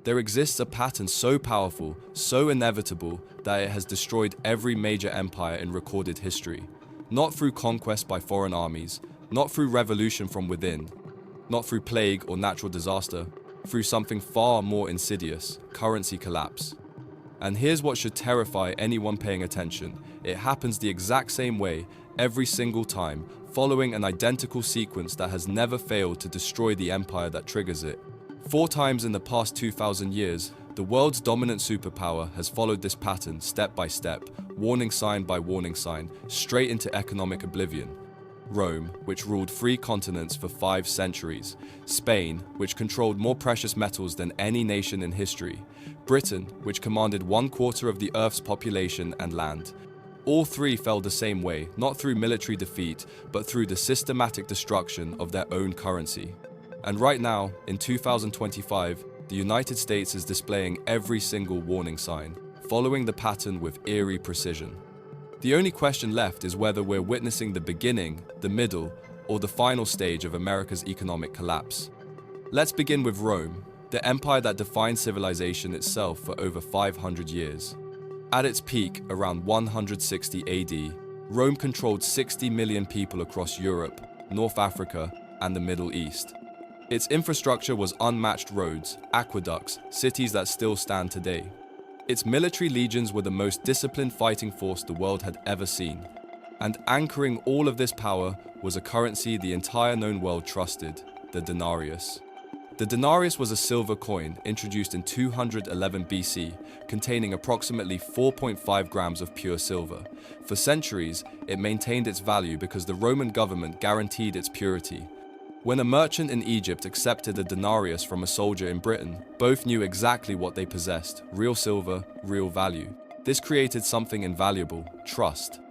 There exists a pattern so powerful, so inevitable, that it has destroyed every major empire in recorded history. Not through conquest by foreign armies, not through revolution from within, not through plague or natural disaster, through something far more insidious: currency collapse. And here's what should terrify anyone paying attention. It happens the exact same way, every single time, following an identical sequence that has never failed to destroy the empire that triggers it. 4 times in the past 2,000 years, the world's dominant superpower has followed this pattern step by step, warning sign by warning sign, straight into economic oblivion. Rome, which ruled 3 continents for 5 centuries. Spain, which controlled more precious metals than any nation in history. Britain, which commanded 1/4 of the Earth's population and land. All 3 fell the same way, not through military defeat, but through the systematic destruction of their own currency. And right now, in 2025, the United States is displaying every single warning sign, following the pattern with eerie precision. The only question left is whether we're witnessing the beginning, the middle, or the final stage of America's economic collapse. Let's begin with Rome, the empire that defined civilization itself for over 500 years. At its peak, around 160 AD, Rome controlled 60 million people across Europe, North Africa, and the Middle East. Its infrastructure was unmatched: roads, aqueducts, cities that still stand today. Its military legions were the most disciplined fighting force the world had ever seen. And anchoring all of this power was a currency the entire known world trusted: the denarius. The denarius was a silver coin introduced in 211 BC, containing approximately 4.5 grams of pure silver. For centuries, it maintained its value because the Roman government guaranteed its purity. When a merchant in Egypt accepted a denarius from a soldier in Britain, both knew exactly what they possessed: real silver, real value. This created something invaluable: trust.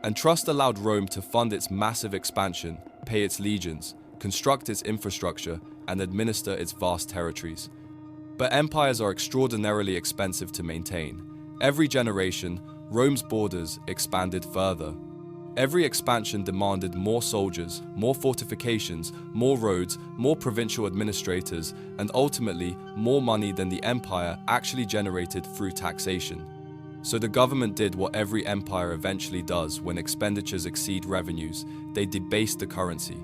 And trust allowed Rome to fund its massive expansion, pay its legions, construct its infrastructure, and administer its vast territories. But empires are extraordinarily expensive to maintain. Every generation, Rome's borders expanded further. Every expansion demanded more soldiers, more fortifications, more roads, more provincial administrators, and ultimately more money than the empire actually generated through taxation. So the government did what every empire eventually does when expenditures exceed revenues: they debased the currency.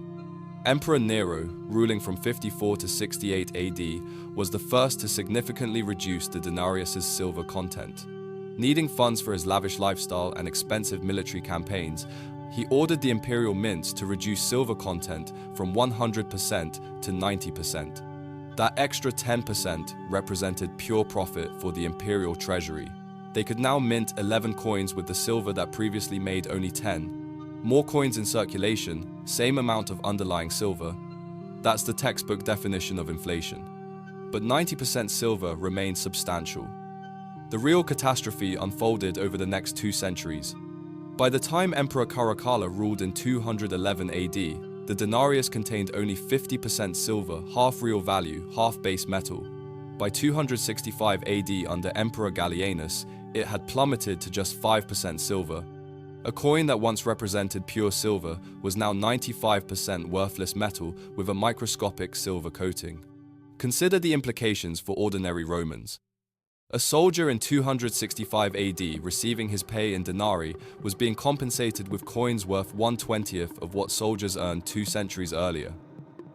Emperor Nero, ruling from 54 to 68 AD, was the first to significantly reduce the denarius's silver content. Needing funds for his lavish lifestyle and expensive military campaigns, he ordered the imperial mints to reduce silver content from 100% to 90%. That extra 10% represented pure profit for the imperial treasury. They could now mint 11 coins with the silver that previously made only 10. More coins in circulation, same amount of underlying silver. That's the textbook definition of inflation. But 90% silver remained substantial. The real catastrophe unfolded over the next 2 centuries. By the time Emperor Caracalla ruled in 211 AD, the denarius contained only 50% silver, half real value, half base metal. By 265 AD under Emperor Gallienus, it had plummeted to just 5% silver. A coin that once represented pure silver was now 95% worthless metal with a microscopic silver coating. Consider the implications for ordinary Romans. A soldier in 265 AD receiving his pay in denarii was being compensated with coins worth 1/20th of what soldiers earned 2 centuries earlier.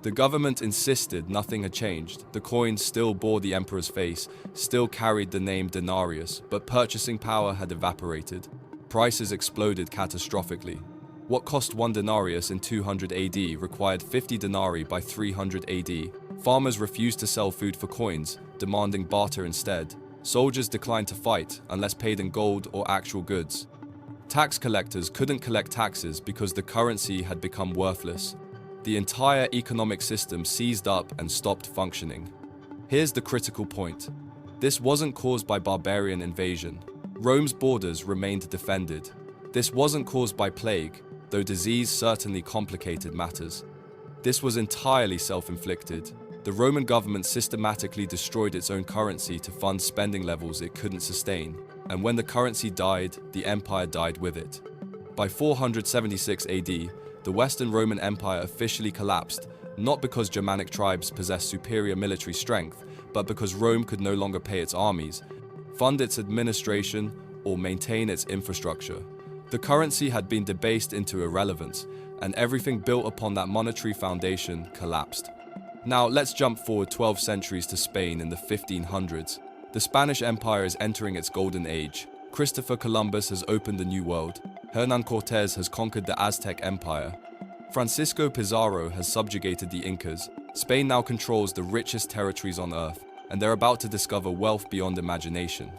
The government insisted nothing had changed. The coins still bore the emperor's face, still carried the name denarius, but purchasing power had evaporated. Prices exploded catastrophically. What cost 1 denarius in 200 AD required 50 denarii by 300 AD. Farmers refused to sell food for coins, demanding barter instead. Soldiers declined to fight unless paid in gold or actual goods. Tax collectors couldn't collect taxes because the currency had become worthless. The entire economic system seized up and stopped functioning. Here's the critical point. This wasn't caused by barbarian invasion. Rome's borders remained defended. This wasn't caused by plague, though disease certainly complicated matters. This was entirely self-inflicted. The Roman government systematically destroyed its own currency to fund spending levels it couldn't sustain, and when the currency died, the empire died with it. By 476 AD, the Western Roman Empire officially collapsed, not because Germanic tribes possessed superior military strength, but because Rome could no longer pay its armies, fund its administration, or maintain its infrastructure. The currency had been debased into irrelevance, and everything built upon that monetary foundation collapsed. Now let's jump forward 12 centuries to Spain in the 1500s. The Spanish Empire is entering its golden age. Christopher Columbus has opened the New World. Hernán Cortés has conquered the Aztec Empire. Francisco Pizarro has subjugated the Incas. Spain now controls the richest territories on earth, and they're about to discover wealth beyond imagination.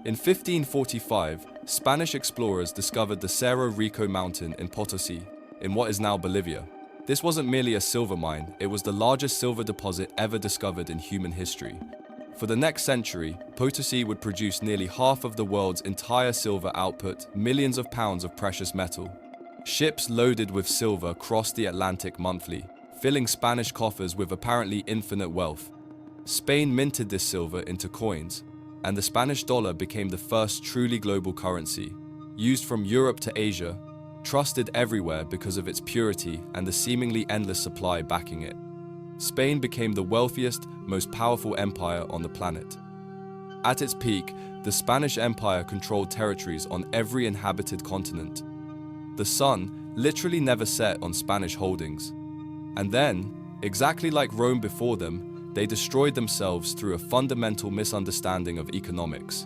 In 1545, Spanish explorers discovered the Cerro Rico mountain in Potosí, in what is now Bolivia. This wasn't merely a silver mine, it was the largest silver deposit ever discovered in human history. For the next century, Potosí would produce nearly half of the world's entire silver output, millions of pounds of precious metal. Ships loaded with silver crossed the Atlantic monthly, filling Spanish coffers with apparently infinite wealth. Spain minted this silver into coins, and the Spanish dollar became the first truly global currency, used from Europe to Asia, trusted everywhere because of its purity and the seemingly endless supply backing it. Spain became the wealthiest, most powerful empire on the planet. At its peak, the Spanish Empire controlled territories on every inhabited continent. The sun literally never set on Spanish holdings. And then, exactly like Rome before them, they destroyed themselves through a fundamental misunderstanding of economics.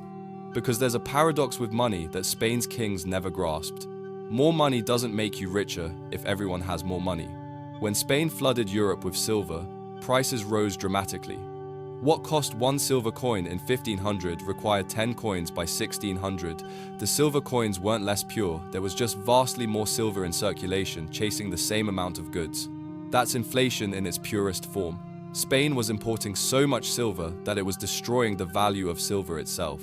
Because there's a paradox with money that Spain's kings never grasped. More money doesn't make you richer if everyone has more money. When Spain flooded Europe with silver, prices rose dramatically. What cost one silver coin in 1500 required 10 coins by 1600. The silver coins weren't less pure, there was just vastly more silver in circulation chasing the same amount of goods. That's inflation in its purest form. Spain was importing so much silver that it was destroying the value of silver itself.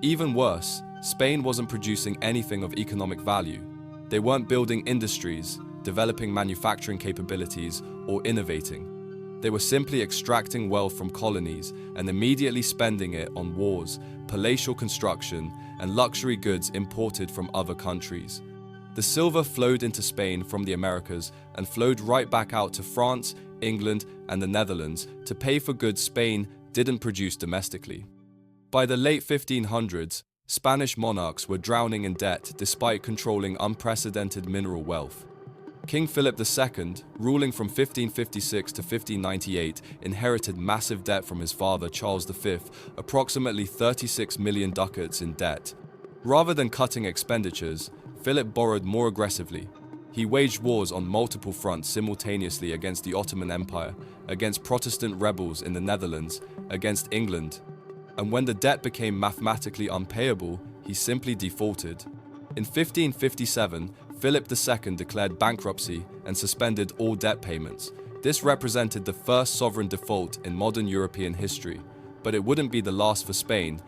Even worse, Spain wasn't producing anything of economic value. They weren't building industries, developing manufacturing capabilities, or innovating. They were simply extracting wealth from colonies and immediately spending it on wars, palatial construction, and luxury goods imported from other countries. The silver flowed into Spain from the Americas and flowed right back out to France, England, and the Netherlands to pay for goods Spain didn't produce domestically. By the late 1500s, Spanish monarchs were drowning in debt despite controlling unprecedented mineral wealth. King Philip II, ruling from 1556 to 1598, inherited massive debt from his father Charles V, approximately 36 million ducats in debt. Rather than cutting expenditures, Philip borrowed more aggressively. He waged wars on multiple fronts simultaneously against the Ottoman Empire, against Protestant rebels in the Netherlands, against England. And when the debt became mathematically unpayable, he simply defaulted. In 1557, Philip II declared bankruptcy and suspended all debt payments. This represented the first sovereign default in modern European history, but it wouldn't be the last for Spain.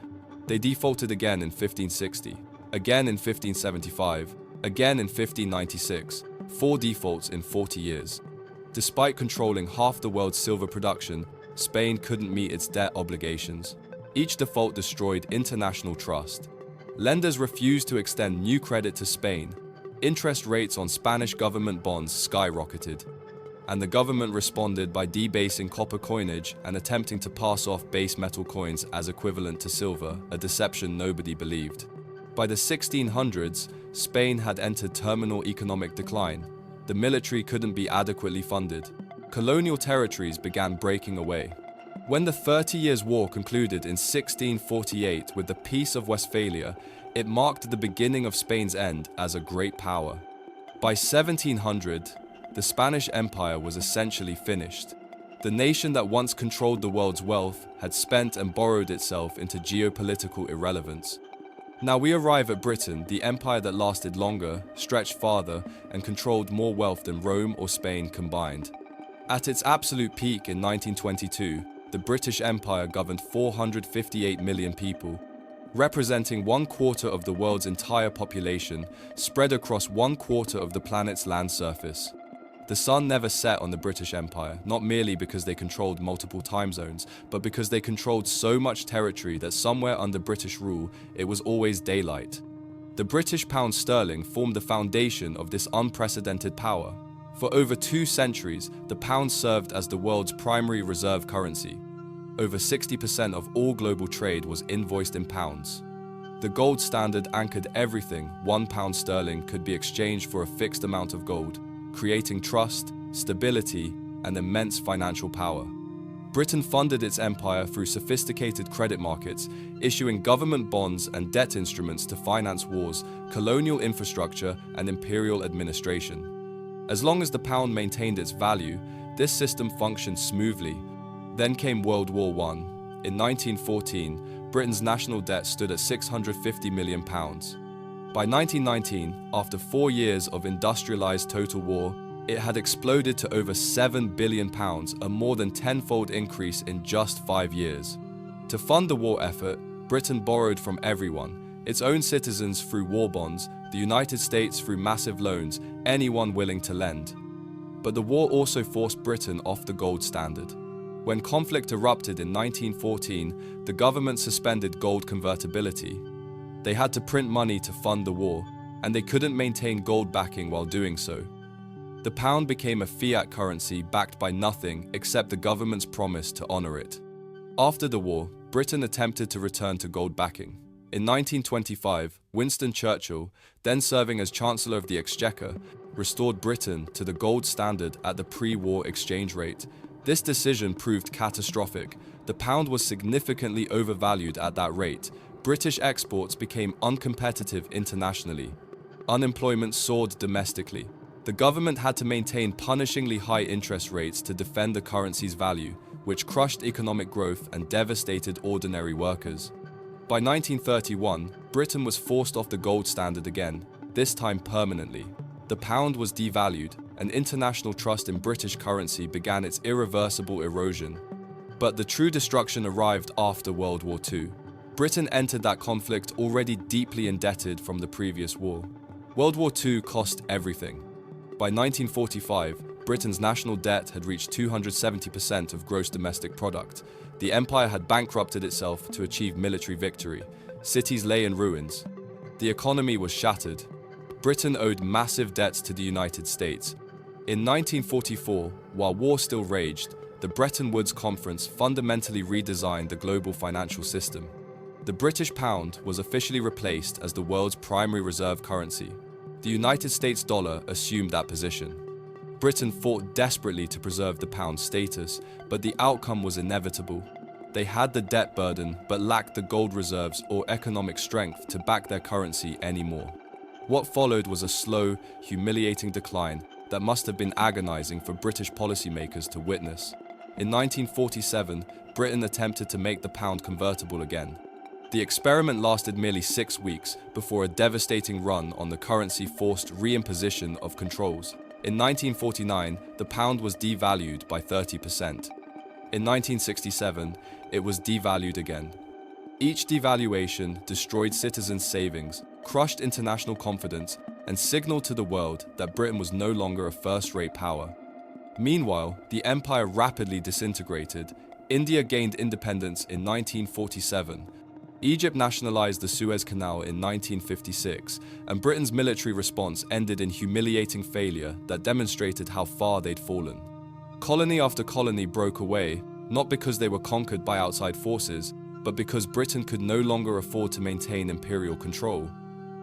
They defaulted again in 1560, again in 1575, again in 1596, 4 defaults in 40 years. Despite controlling half the world's silver production, Spain couldn't meet its debt obligations. Each default destroyed international trust. Lenders refused to extend new credit to Spain. Interest rates on Spanish government bonds skyrocketed, and the government responded by debasing copper coinage and attempting to pass off base metal coins as equivalent to silver, a deception nobody believed. By the 1600s, Spain had entered terminal economic decline. The military couldn't be adequately funded. Colonial territories began breaking away. When the 30 Years' War concluded in 1648 with the Peace of Westphalia, it marked the beginning of Spain's end as a great power. By 1700, the Spanish Empire was essentially finished. The nation that once controlled the world's wealth had spent and borrowed itself into geopolitical irrelevance. Now we arrive at Britain, the empire that lasted longer, stretched farther, and controlled more wealth than Rome or Spain combined. At its absolute peak in 1922, the British Empire governed 458 million people, representing 1/4 of the world's entire population, spread across 1/4 of the planet's land surface. The sun never set on the British Empire, not merely because they controlled multiple time zones, but because they controlled so much territory that somewhere under British rule, it was always daylight. The British pound sterling formed the foundation of this unprecedented power. For over 2 centuries, the pound served as the world's primary reserve currency. over 60% of all global trade was invoiced in pounds. The gold standard anchored everything. £1 sterling could be exchanged for a fixed amount of gold, creating trust, stability, and immense financial power. Britain funded its empire through sophisticated credit markets, issuing government bonds and debt instruments to finance wars, colonial infrastructure, and imperial administration. As long as the pound maintained its value, this system functioned smoothly. Then came World War I. In 1914, Britain's national debt stood at £650 million. By 1919, after 4 years of industrialized total war, it had exploded to over £7 billion, a more than tenfold increase in just 5 years. To fund the war effort, Britain borrowed from everyone, its own citizens through war bonds, the United States through massive loans, anyone willing to lend. But the war also forced Britain off the gold standard. When conflict erupted in 1914, the government suspended gold convertibility. They had to print money to fund the war, and they couldn't maintain gold backing while doing so. The pound became a fiat currency backed by nothing except the government's promise to honor it. After the war, Britain attempted to return to gold backing. In 1925, Winston Churchill, then serving as Chancellor of the Exchequer, restored Britain to the gold standard at the pre-war exchange rate. This decision proved catastrophic. The pound was significantly overvalued at that rate. British exports became uncompetitive internationally. Unemployment soared domestically. The government had to maintain punishingly high interest rates to defend the currency's value, which crushed economic growth and devastated ordinary workers. By 1931, Britain was forced off the gold standard again, this time permanently. The pound was devalued, and international trust in British currency began its irreversible erosion. But the true destruction arrived after World War II. Britain entered that conflict already deeply indebted from the previous war. World War II cost everything. By 1945, Britain's national debt had reached 270% of gross domestic product. The empire had bankrupted itself to achieve military victory. Cities lay in ruins. The economy was shattered. Britain owed massive debts to the United States. In 1944, while war still raged, the Bretton Woods Conference fundamentally redesigned the global financial system. The British pound was officially replaced as the world's primary reserve currency. The United States dollar assumed that position. Britain fought desperately to preserve the pound's status, but the outcome was inevitable. They had the debt burden, but lacked the gold reserves or economic strength to back their currency anymore. What followed was a slow, humiliating decline that must have been agonizing for British policymakers to witness. In 1947, Britain attempted to make the pound convertible again. The experiment lasted merely 6 weeks before a devastating run on the currency forced reimposition of controls. In 1949, the pound was devalued by 30%. In 1967, it was devalued again. Each devaluation destroyed citizens' savings, crushed international confidence, and signaled to the world that Britain was no longer a first-rate power. Meanwhile, the empire rapidly disintegrated. India gained independence in 1947. Egypt nationalized the Suez Canal in 1956, and Britain's military response ended in humiliating failure that demonstrated how far they'd fallen. Colony after colony broke away, not because they were conquered by outside forces, but because Britain could no longer afford to maintain imperial control.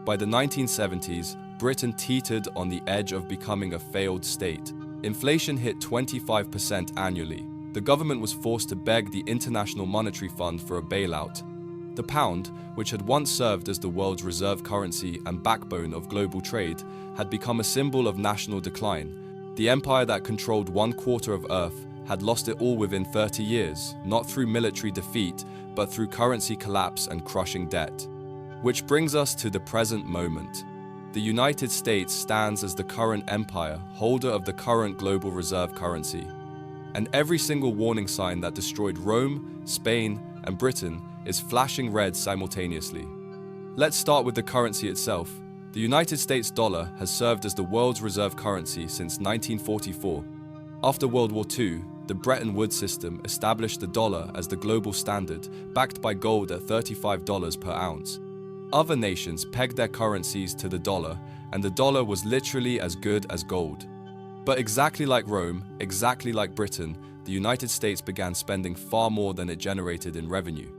By the 1970s, Britain teetered on the edge of becoming a failed state. Inflation hit 25% annually. The government was forced to beg the International Monetary Fund for a bailout. The pound, which had once served as the world's reserve currency and backbone of global trade, had become a symbol of national decline. The empire that controlled 1/4 of Earth had lost it all within 30 years, not through military defeat, but through currency collapse and crushing debt. Which brings us to the present moment. The United States stands as the current empire, holder of the current global reserve currency. And every single warning sign that destroyed Rome, Spain, and Britain is flashing red simultaneously. Let's start with the currency itself. The United States dollar has served as the world's reserve currency since 1944. After World War II, the Bretton Woods system established the dollar as the global standard, backed by gold at $35 per ounce. Other nations pegged their currencies to the dollar, and the dollar was literally as good as gold. But exactly like Rome, exactly like Britain, the United States began spending far more than it generated in revenue.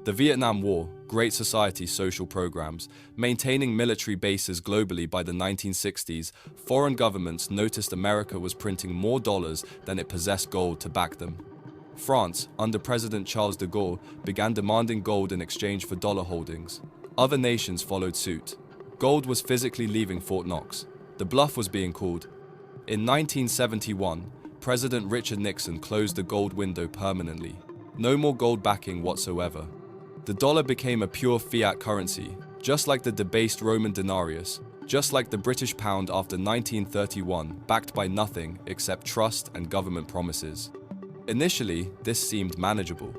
The Vietnam War, Great Society social programs, maintaining military bases globally by the 1960s, foreign governments noticed America was printing more dollars than it possessed gold to back them. France, under President Charles de Gaulle, began demanding gold in exchange for dollar holdings. Other nations followed suit. Gold was physically leaving Fort Knox. The bluff was being called. In 1971, President Richard Nixon closed the gold window permanently. No more gold backing whatsoever. The dollar became a pure fiat currency, just like the debased Roman denarius, just like the British pound after 1931, backed by nothing except trust and government promises. Initially, this seemed manageable.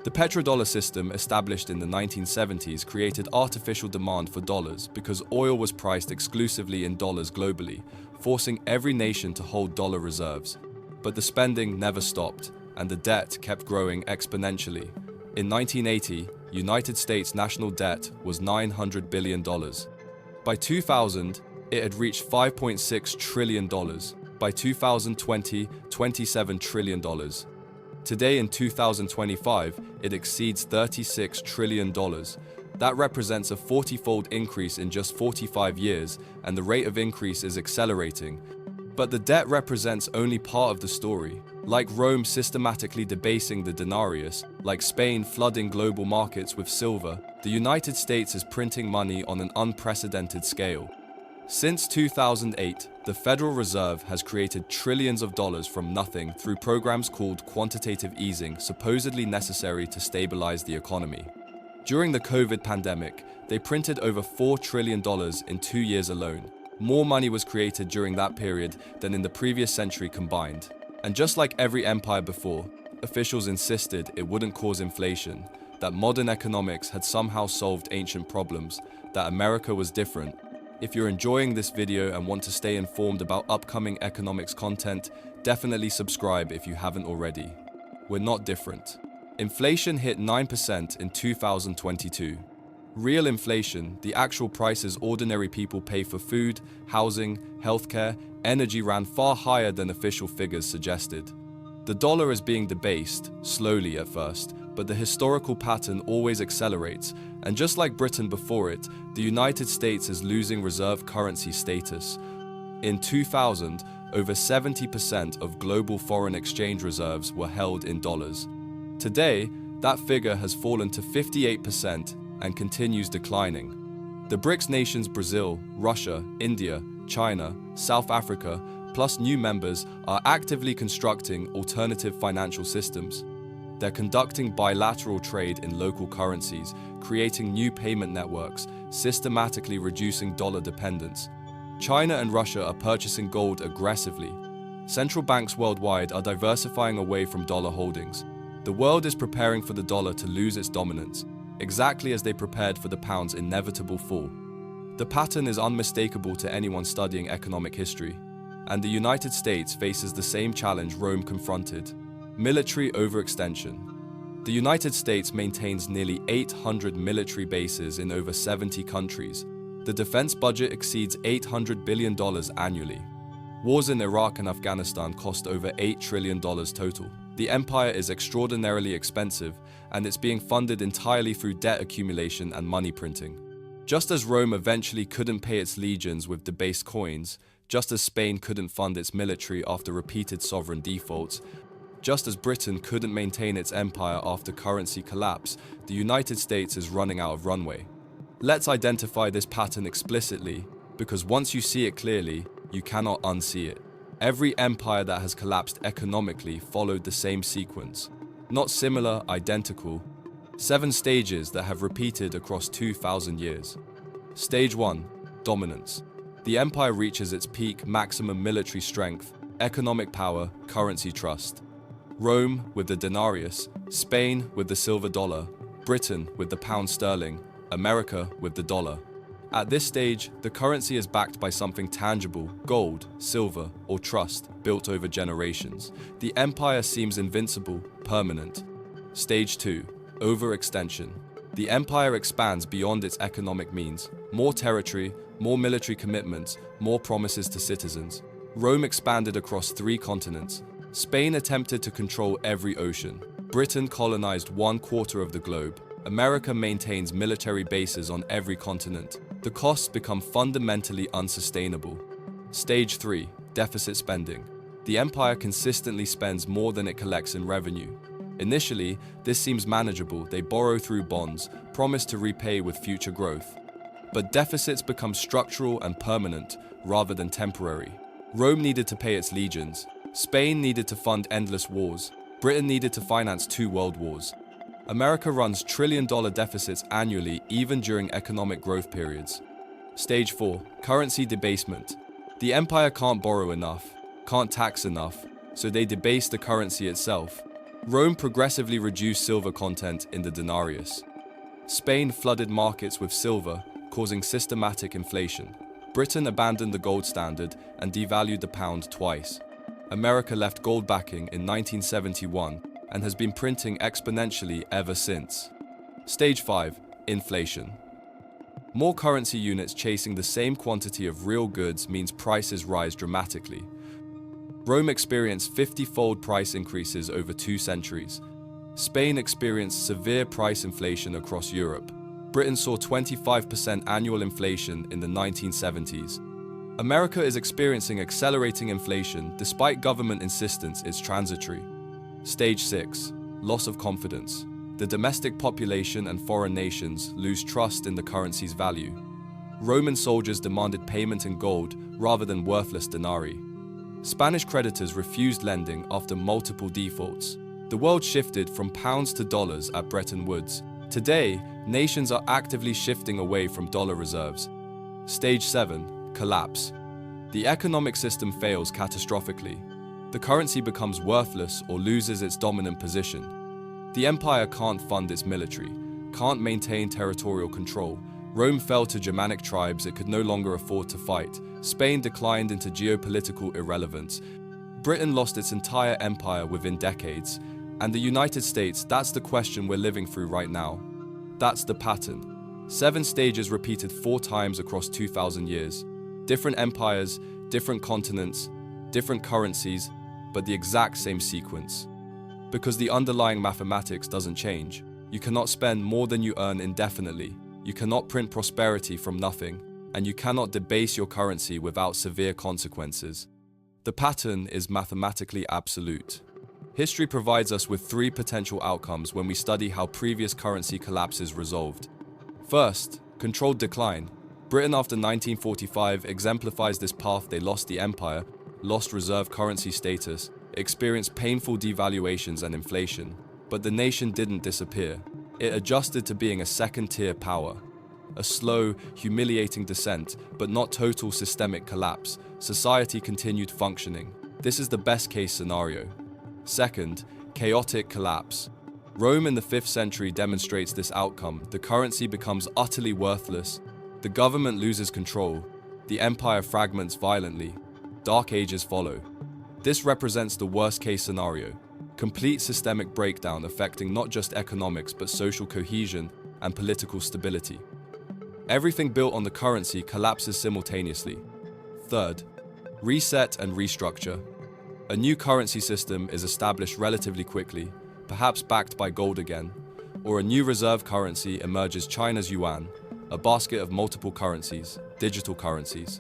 The petrodollar system established in the 1970s created artificial demand for dollars because oil was priced exclusively in dollars globally, forcing every nation to hold dollar reserves. But the spending never stopped, and the debt kept growing exponentially. In 1980, United States national debt was $900 billion. By 2000, it had reached $5.6 trillion. By 2020, $27 trillion. Today in 2025, it exceeds $36 trillion. That represents a 40-fold increase in just 45 years, and the rate of increase is accelerating. But the debt represents only part of the story. Like Rome systematically debasing the denarius, like Spain flooding global markets with silver, the United States is printing money on an unprecedented scale. Since 2008, the Federal Reserve has created trillions of dollars from nothing through programs called quantitative easing, supposedly necessary to stabilize the economy. During the COVID pandemic, they printed over $4 trillion in 2 years alone. More money was created during that period than in the previous century combined. And just like every empire before, officials insisted it wouldn't cause inflation, that modern economics had somehow solved ancient problems, that America was different. If you're enjoying this video and want to stay informed about upcoming economics content, definitely subscribe if you haven't already. We're not different. Inflation hit 9% in 2022. Real inflation, the actual prices ordinary people pay for food, housing, healthcare, energy, ran far higher than official figures suggested. The dollar is being debased, slowly at first, but the historical pattern always accelerates, and just like Britain before it, the United States is losing reserve currency status. In 2000, over 70% of global foreign exchange reserves were held in dollars. Today, that figure has fallen to 58% and continues declining. The BRICS nations Brazil, Russia, India, China, South Africa, plus new members are actively constructing alternative financial systems. They're conducting bilateral trade in local currencies, creating new payment networks, systematically reducing dollar dependence. China and Russia are purchasing gold aggressively. Central banks worldwide are diversifying away from dollar holdings. The world is preparing for the dollar to lose its dominance, exactly as they prepared for the pound's inevitable fall. The pattern is unmistakable to anyone studying economic history, and the United States faces the same challenge Rome confronted: military overextension. The United States maintains nearly 800 military bases in over 70 countries. The defense budget exceeds $800 billion annually. Wars in Iraq and Afghanistan cost over $8 trillion total. The empire is extraordinarily expensive, and it's being funded entirely through debt accumulation and money printing. Just as Rome eventually couldn't pay its legions with debased coins, just as Spain couldn't fund its military after repeated sovereign defaults, just as Britain couldn't maintain its empire after currency collapse, the United States is running out of runway. Let's identify this pattern explicitly, because once you see it clearly, you cannot unsee it. Every empire that has collapsed economically followed the same sequence. Not similar, identical. 7 stages that have repeated across 2,000 years. Stage 1. Dominance. The empire reaches its peak maximum military strength, economic power, currency trust. Rome with the denarius, Spain with the silver dollar, Britain with the pound sterling, America with the dollar. At this stage, the currency is backed by something tangible, gold, silver, or trust, built over generations. The empire seems invincible, permanent. Stage 2. Overextension. The empire expands beyond its economic means. More territory, more military commitments, more promises to citizens. Rome expanded across 3 continents. Spain attempted to control every ocean. Britain colonized 1/4 of the globe. America maintains military bases on every continent. The costs become fundamentally unsustainable. Stage 3. Deficit spending. The empire consistently spends more than it collects in revenue. Initially, this seems manageable. They borrow through bonds, promise to repay with future growth. But deficits become structural and permanent rather than temporary. Rome needed to pay its legions. Spain needed to fund endless wars. Britain needed to finance 2 world wars. America runs trillion-dollar deficits annually, even during economic growth periods. Stage 4. Currency debasement. The empire can't borrow enough, can't tax enough, so they debase the currency itself. Rome progressively reduced silver content in the denarius. Spain flooded markets with silver, causing systematic inflation. Britain abandoned the gold standard and devalued the pound twice. America left gold backing in 1971 and has been printing exponentially ever since. Stage 5. Inflation. More currency units chasing the same quantity of real goods means prices rise dramatically. Rome experienced 50-fold price increases over 2 centuries. Spain experienced severe price inflation across Europe. Britain saw 25% annual inflation in the 1970s. America is experiencing accelerating inflation despite government insistence it's transitory. Stage 6. Loss of confidence. The domestic population and foreign nations lose trust in the currency's value. Roman soldiers demanded payment in gold rather than worthless denarii. Spanish creditors refused lending after multiple defaults. The world shifted from pounds to dollars at Bretton Woods. Today, nations are actively shifting away from dollar reserves. Stage 7. Collapse. The economic system fails catastrophically. The currency becomes worthless or loses its dominant position. The empire can't fund its military, can't maintain territorial control. Rome fell to Germanic tribes it could no longer afford to fight. Spain declined into geopolitical irrelevance. Britain lost its entire empire within decades. And the United States, that's the question we're living through right now. That's the pattern. 7 stages repeated 4 times across 2,000 years. Different empires, different continents, different currencies, but the exact same sequence. Because the underlying mathematics doesn't change. You cannot spend more than you earn indefinitely. You cannot print prosperity from nothing. And you cannot debase your currency without severe consequences. The pattern is mathematically absolute. History provides us with 3 potential outcomes when we study how previous currency collapses resolved. First, controlled decline. Britain after 1945 exemplifies this path. They lost the empire, lost reserve currency status, experienced painful devaluations and inflation. But the nation didn't disappear. It adjusted to being a second-tier power. A slow, humiliating descent, but not total systemic collapse. Society continued functioning. This is the best-case scenario. Second, chaotic collapse. Rome in the 5th century demonstrates this outcome. The currency becomes utterly worthless. The government loses control. The empire fragments violently. Dark ages follow. This represents the worst-case scenario. Complete systemic breakdown affecting not just economics but social cohesion and political stability. Everything built on the currency collapses simultaneously. Third, reset and restructure. A new currency system is established relatively quickly, perhaps backed by gold again, or a new reserve currency emerges, China's yuan, a basket of multiple currencies, digital currencies.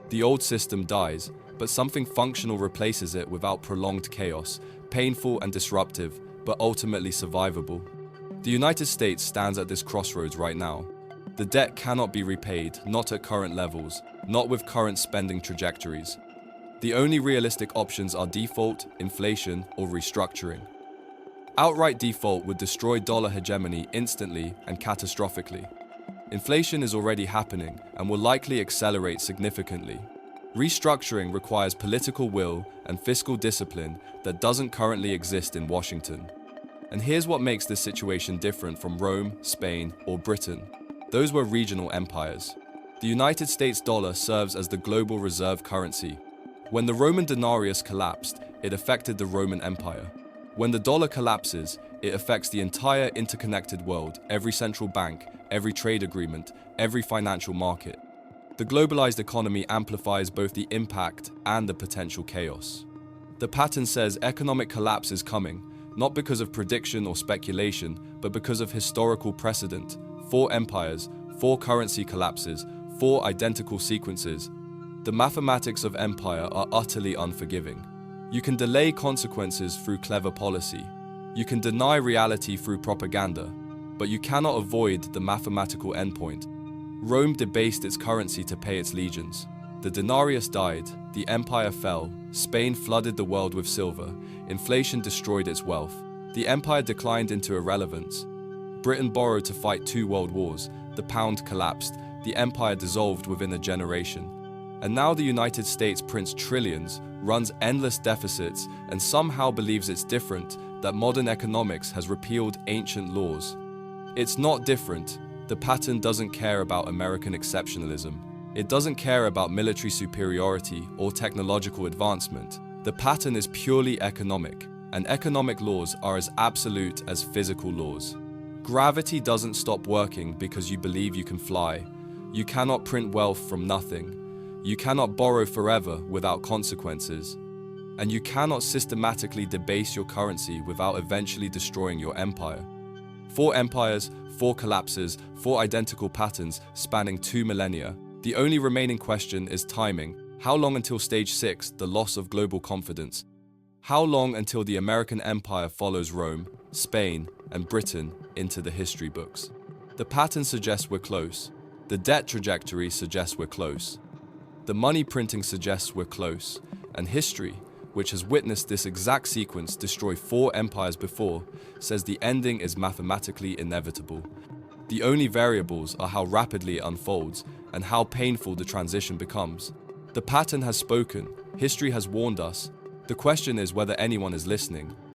The old system dies, but something functional replaces it without prolonged chaos, painful and disruptive, but ultimately survivable. The United States stands at this crossroads right now. The debt cannot be repaid, not at current levels, not with current spending trajectories. The only realistic options are default, inflation, or restructuring. Outright default would destroy dollar hegemony instantly and catastrophically. Inflation is already happening and will likely accelerate significantly. Restructuring requires political will and fiscal discipline that doesn't currently exist in Washington. And here's what makes this situation different from Rome, Spain, or Britain. Those were regional empires. The United States dollar serves as the global reserve currency. When the Roman denarius collapsed, it affected the Roman Empire. When the dollar collapses, it affects the entire interconnected world, every central bank, every trade agreement, every financial market. The globalized economy amplifies both the impact and the potential chaos. The pattern says economic collapse is coming, not because of prediction or speculation, but because of historical precedent. 4 empires, 4 currency collapses, 4 identical sequences. The mathematics of empire are utterly unforgiving. You can delay consequences through clever policy. You can deny reality through propaganda, but you cannot avoid the mathematical endpoint. Rome debased its currency to pay its legions. The denarius died, the empire fell, Spain flooded the world with silver, inflation destroyed its wealth. The empire declined into irrelevance. Britain borrowed to fight 2 world wars, the pound collapsed, the empire dissolved within a generation. And now the United States prints trillions, runs endless deficits, and somehow believes it's different, that modern economics has repealed ancient laws. It's not different. The pattern doesn't care about American exceptionalism. It doesn't care about military superiority or technological advancement. The pattern is purely economic, and economic laws are as absolute as physical laws. Gravity doesn't stop working because you believe you can fly. You cannot print wealth from nothing. You cannot borrow forever without consequences. And you cannot systematically debase your currency without eventually destroying your empire. 4 empires, 4 collapses, 4 identical patterns spanning 2 millennia. The only remaining question is timing. How long until stage 6, the loss of global confidence? How long until the American empire follows Rome, Spain, and Britain into the history books? The pattern suggests we're close. The debt trajectory suggests we're close. The money printing suggests we're close. And history, which has witnessed this exact sequence destroy 4 empires before, says the ending is mathematically inevitable. The only variables are how rapidly it unfolds and how painful the transition becomes. The pattern has spoken. History has warned us. The question is whether anyone is listening.